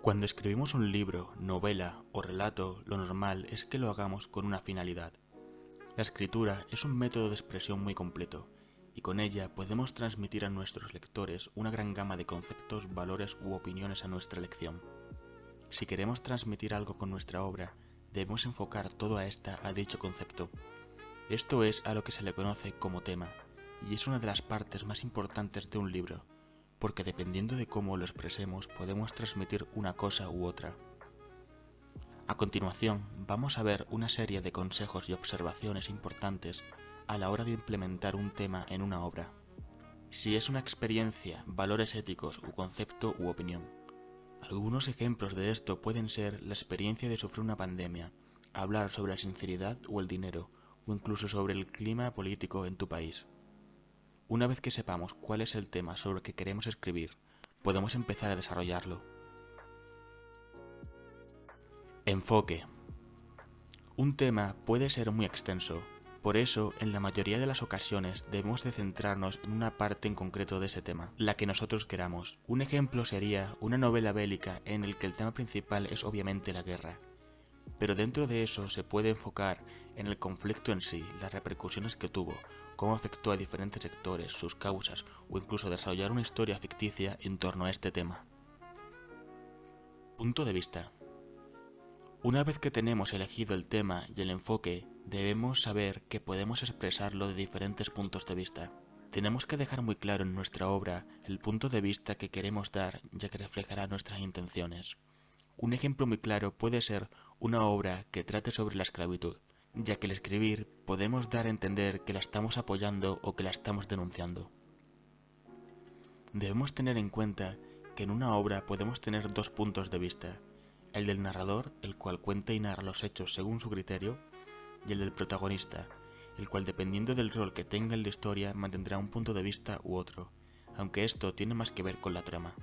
Cuando escribimos un libro, novela o relato, lo normal es que lo hagamos con una finalidad. La escritura es un método de expresión muy completo, y con ella podemos transmitir a nuestros lectores una gran gama de conceptos, valores u opiniones a nuestra elección. Si queremos transmitir algo con nuestra obra, debemos enfocar toda esta a dicho concepto. Esto es a lo que se le conoce como tema, y es una de las partes más importantes de un libro, porque dependiendo de cómo lo expresemos podemos transmitir una cosa u otra. A continuación, vamos a ver una serie de consejos y observaciones importantes a la hora de implementar un tema en una obra. Si es una experiencia, valores éticos u concepto u opinión. Algunos ejemplos de esto pueden ser la experiencia de sufrir una pandemia, hablar sobre la sinceridad o el dinero, o incluso sobre el clima político en tu país. Una vez que sepamos cuál es el tema sobre el que queremos escribir, podemos empezar a desarrollarlo. Enfoque. Un tema puede ser muy extenso, por eso en la mayoría de las ocasiones debemos de centrarnos en una parte en concreto de ese tema, la que nosotros queramos. Un ejemplo sería una novela bélica en el que el tema principal es obviamente la guerra, pero dentro de eso se puede enfocar en el conflicto en sí, las repercusiones que tuvo, cómo afectó a diferentes sectores, sus causas o incluso desarrollar una historia ficticia en torno a este tema. Punto de vista. Una vez que tenemos elegido el tema y el enfoque, debemos saber que podemos expresarlo de diferentes puntos de vista. Tenemos que dejar muy claro en nuestra obra el punto de vista que queremos dar, ya que reflejará nuestras intenciones. Un ejemplo muy claro puede ser una obra que trate sobre la esclavitud, ya que al escribir podemos dar a entender que la estamos apoyando o que la estamos denunciando. Debemos tener en cuenta que en una obra podemos tener dos puntos de vista, el del narrador, el cual cuenta y narra los hechos según su criterio, y el del protagonista, el cual dependiendo del rol que tenga en la historia mantendrá un punto de vista u otro, aunque esto tiene más que ver con la trama.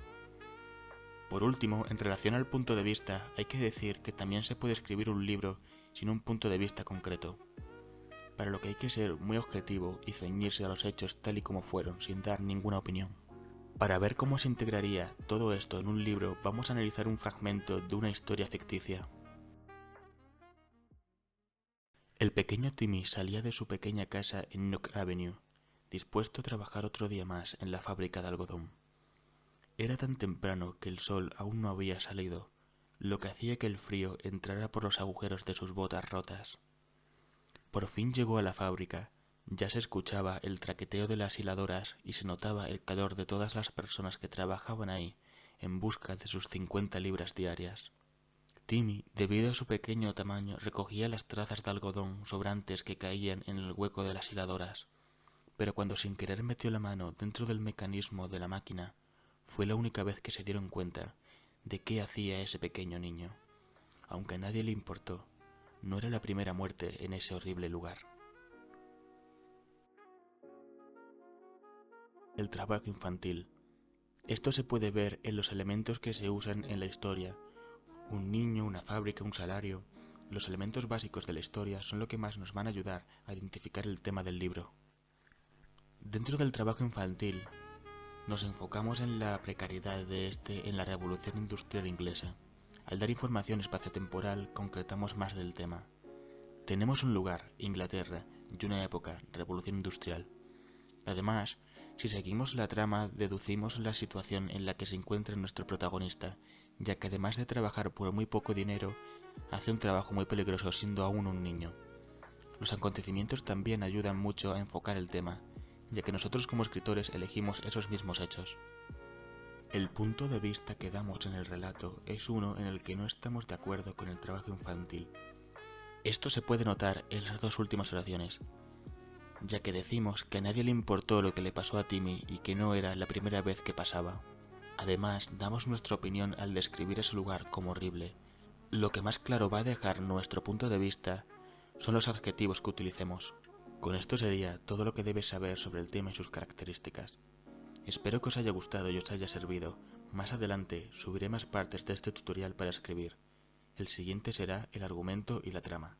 Por último, en relación al punto de vista, hay que decir que también se puede escribir un libro sin un punto de vista concreto, para lo que hay que ser muy objetivo y ceñirse a los hechos tal y como fueron, sin dar ninguna opinión. Para ver cómo se integraría todo esto en un libro, vamos a analizar un fragmento de una historia ficticia. El pequeño Timmy salía de su pequeña casa en Nook Avenue, dispuesto a trabajar otro día más en la fábrica de algodón. Era tan temprano que el sol aún no había salido, lo que hacía que el frío entrara por los agujeros de sus botas rotas. Por fin llegó a la fábrica, ya se escuchaba el traqueteo de las hiladoras y se notaba el calor de todas las personas que trabajaban ahí en busca de sus 50 libras diarias. Timmy, debido a su pequeño tamaño, recogía las trazas de algodón sobrantes que caían en el hueco de las hiladoras, pero cuando sin querer metió la mano dentro del mecanismo de la máquina, fue la única vez que se dieron cuenta de qué hacía ese pequeño niño. Aunque a nadie le importó, no era la primera muerte en ese horrible lugar. El trabajo infantil. Esto se puede ver en los elementos que se usan en la historia. Un niño, una fábrica, un salario. Los elementos básicos de la historia son lo que más nos van a ayudar a identificar el tema del libro. Dentro del trabajo infantil, nos enfocamos en la precariedad de este en la Revolución Industrial Inglesa. Al dar información espaciotemporal, concretamos más del tema. Tenemos un lugar, Inglaterra, y una época, Revolución Industrial. Además, si seguimos la trama, deducimos la situación en la que se encuentra nuestro protagonista, ya que además de trabajar por muy poco dinero, hace un trabajo muy peligroso siendo aún un niño. Los acontecimientos también ayudan mucho a enfocar el tema, ya que nosotros como escritores elegimos esos mismos hechos. El punto de vista que damos en el relato es uno en el que no estamos de acuerdo con el trabajo infantil. Esto se puede notar en las dos últimas oraciones, ya que decimos que a nadie le importó lo que le pasó a Timmy y que no era la primera vez que pasaba. Además, damos nuestra opinión al describir ese lugar como horrible. Lo que más claro va a dejar nuestro punto de vista son los adjetivos que utilicemos. Con esto sería todo lo que debes saber sobre el tema y sus características. Espero que os haya gustado y os haya servido. Más adelante subiré más partes de este tutorial para escribir. El siguiente será el argumento y la trama.